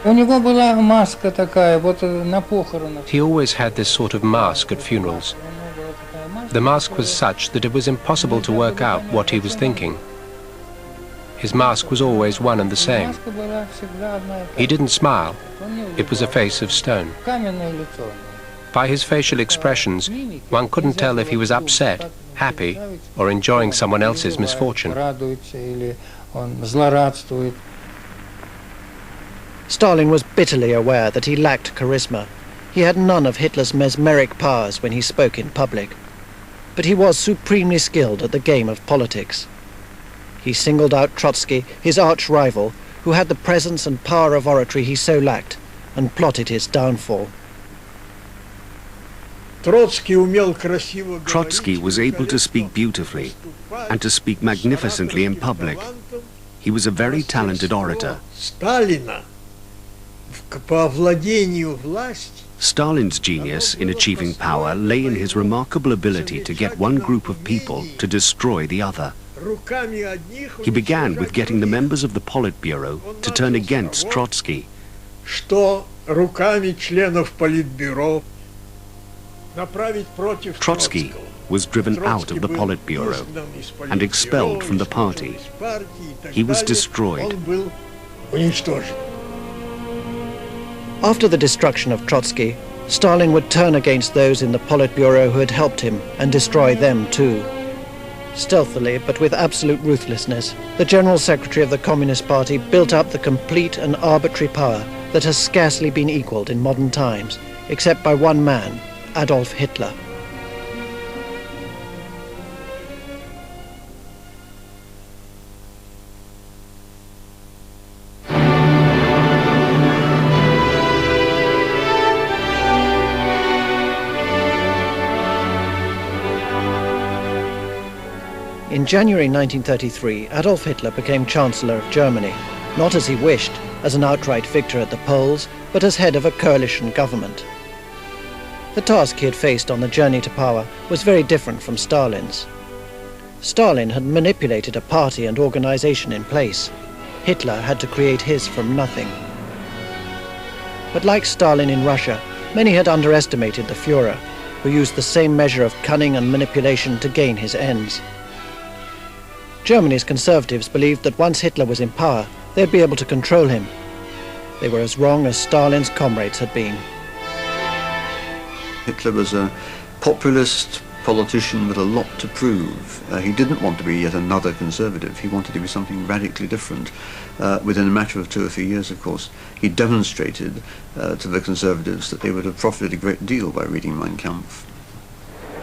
He always had this sort of mask at funerals. The mask was such that it was impossible to work out what he was thinking. His mask was always one and the same. He didn't smile. It was a face of stone. By his facial expressions, one couldn't tell if he was upset, happy, or enjoying someone else's misfortune. Stalin was bitterly aware that he lacked charisma. He had none of Hitler's mesmeric powers when he spoke in public. But he was supremely skilled at the game of politics. He singled out Trotsky, his arch-rival, who had the presence and power of oratory he so lacked, and plotted his downfall. Trotsky was able to speak beautifully and to speak magnificently in public. He was a very talented orator. Stalin's genius in achieving power lay in his remarkable ability to get one group of people to destroy the other. He began with getting the members of the Politburo to turn against Trotsky. Trotsky was driven out of the Politburo and expelled from the party. He was destroyed. After the destruction of Trotsky, Stalin would turn against those in the Politburo who had helped him and destroy them too. Stealthily, but with absolute ruthlessness, the General Secretary of the Communist Party built up the complete and arbitrary power that has scarcely been equaled in modern times, except by one man, Adolf Hitler. In January 1933, Adolf Hitler became Chancellor of Germany, not as he wished, as an outright victor at the polls, but as head of a coalition government. The task he had faced on the journey to power was very different from Stalin's. Stalin had manipulated a party and organization in place. Hitler had to create his from nothing. But like Stalin in Russia, many had underestimated the Führer, who used the same measure of cunning and manipulation to gain his ends. Germany's conservatives believed that once Hitler was in power, they'd be able to control him. They were as wrong as Stalin's comrades had been. Hitler was a populist politician with a lot to prove. He didn't want to be yet another conservative. He wanted to be something radically different. Within a matter of 2 or 3 years, of course, he demonstrated to the conservatives that they would have profited a great deal by reading Mein Kampf.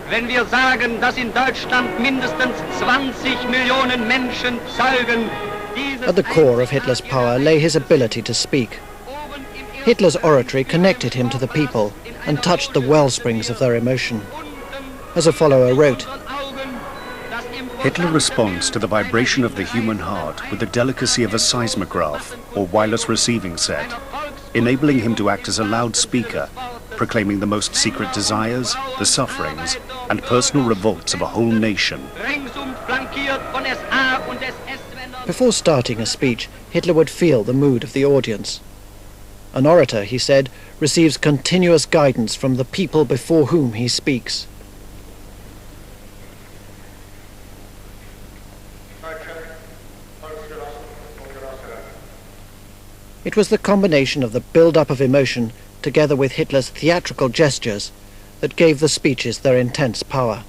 Wenn wir sagen, dass in Deutschland mindestens 20 Millionen Menschen zeugen. At the core of Hitler's power lay his ability to speak. Hitler's oratory connected him to the people and touched the wellsprings of their emotion. As a follower wrote, Hitler responds to the vibration of the human heart with the delicacy of a seismograph or wireless receiving set, enabling him to act as a loudspeaker, proclaiming the most secret desires, the sufferings, and personal revolts of a whole nation. Before starting a speech, Hitler would feel the mood of the audience. An orator, he said, receives continuous guidance from the people before whom he speaks. It was the combination of the build-up of emotion together with Hitler's theatrical gestures that gave the speeches their intense power.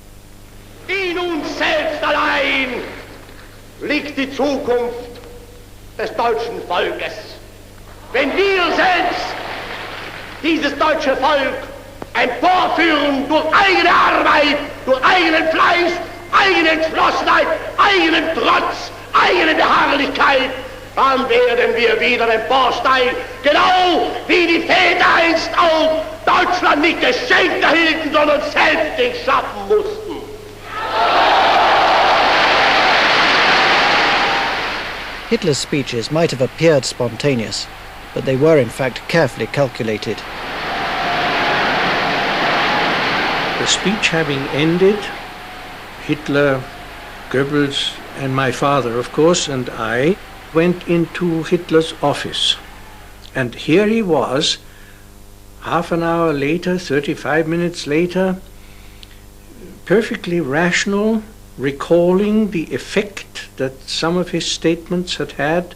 In uns selbst allein liegt die Zukunft des deutschen Volkes. Wenn wir selbst dieses deutsche Volk emporführen durch eigene Arbeit, durch eigenen Fleiß, eigene Entschlossenheit, eigenen Trotz, eigene Beharrlichkeit, dann werden wir wieder emporsteigen, genau wie die Väter einst auch Deutschland nicht geschenkt erhielten, sondern selbst schaffen mussten. Hitler's speeches might have appeared spontaneous, but they were in fact carefully calculated. The speech having ended, Hitler, Goebbels and my father, of course, and I went into Hitler's office. And here he was, half an hour later, 35 minutes later, perfectly rational, recalling the effect that some of his statements had had,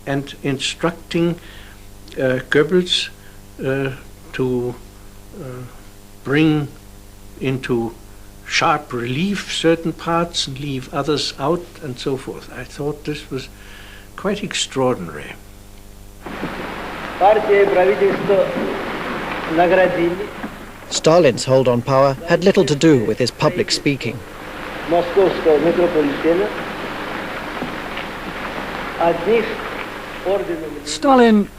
and instructing Goebbels to bring into sharp relief certain parts and leave others out, and so forth. I thought this was quite extraordinary. Stalin's hold on power had little to do with his public speaking. Stalin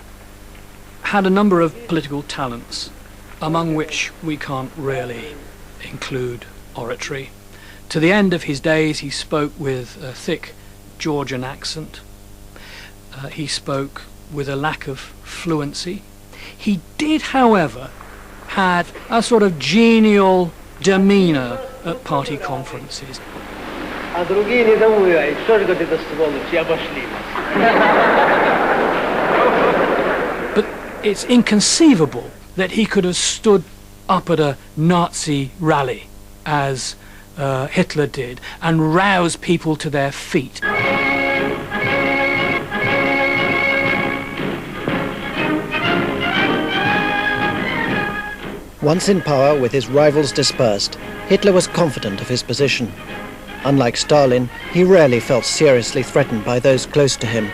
had a number of political talents, among which we can't really include oratory. To the end of his days, he spoke with a thick Georgian accent. He spoke with a lack of fluency. He did, however, have a sort of genial demeanor at party conferences. But it's inconceivable that he could have stood up at a Nazi rally, as Hitler did, and roused people to their feet. Once in power, with his rivals dispersed, Hitler was confident of his position. Unlike Stalin, he rarely felt seriously threatened by those close to him,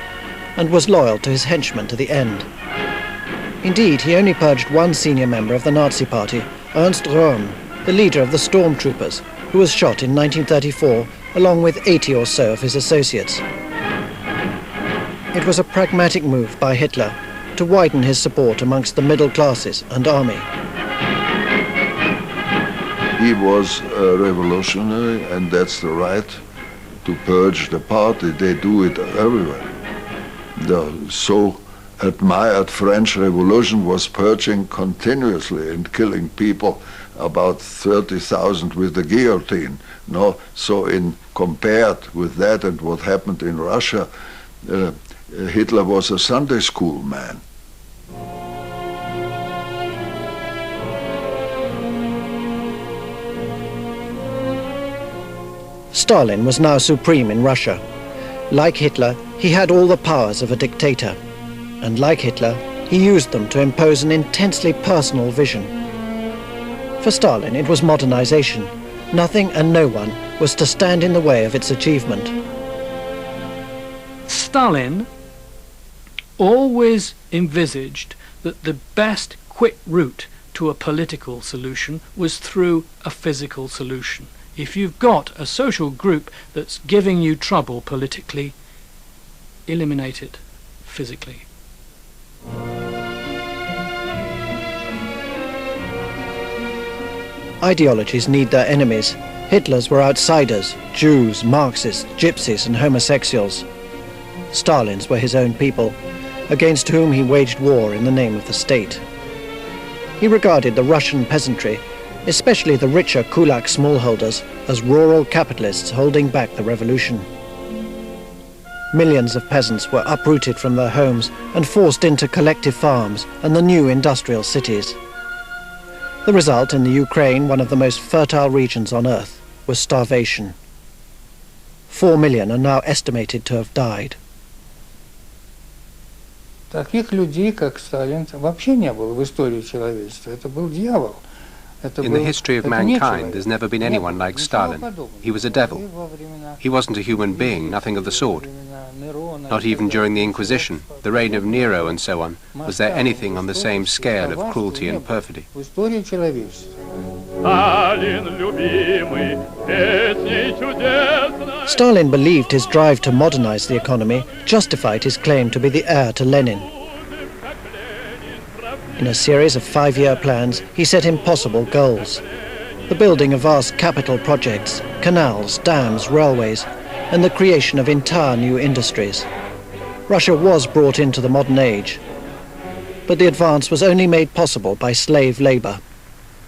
and was loyal to his henchmen to the end. Indeed, he only purged one senior member of the Nazi Party, Ernst Röhm, the leader of the stormtroopers, who was shot in 1934, along with 80 or so of his associates. It was a pragmatic move by Hitler to widen his support amongst the middle classes and army. He was a revolutionary, and that's the right to purge the party. They do it everywhere. The so admired French Revolution was purging continuously and killing people, about 30,000 with the guillotine. No, so in compared with that and what happened in Russia, Hitler was a Sunday school man. Stalin was now supreme in Russia. Like Hitler, he had all the powers of a dictator. And like Hitler, he used them to impose an intensely personal vision. For Stalin, it was modernization. Nothing and no one was to stand in the way of its achievement. Stalin always envisaged that the best quick route to a political solution was through a physical solution. If you've got a social group that's giving you trouble politically, eliminate it physically. Ideologies need their enemies. Hitler's were outsiders, Jews, Marxists, gypsies and homosexuals. Stalin's were his own people, against whom he waged war in the name of the state. He regarded the Russian peasantry, especially the richer kulak smallholders, as rural capitalists holding back the revolution. Millions of peasants were uprooted from their homes and forced into collective farms and the new industrial cities. The result in the Ukraine, one of the most fertile regions on earth, was starvation. 4 million are now estimated to have died. Таких людей, как Сталин, вообще не было в истории человечества. Это был дьявол. In the history of mankind, there's never been anyone like Stalin. He was a devil. He wasn't a human being, nothing of the sort. Not even during the Inquisition, the reign of Nero and so on, was there anything on the same scale of cruelty and perfidy. Stalin believed his drive to modernize the economy justified his claim to be the heir to Lenin. In a series of 5-year plans, he set impossible goals. The building of vast capital projects, canals, dams, railways, and the creation of entire new industries. Russia was brought into the modern age, but the advance was only made possible by slave labor.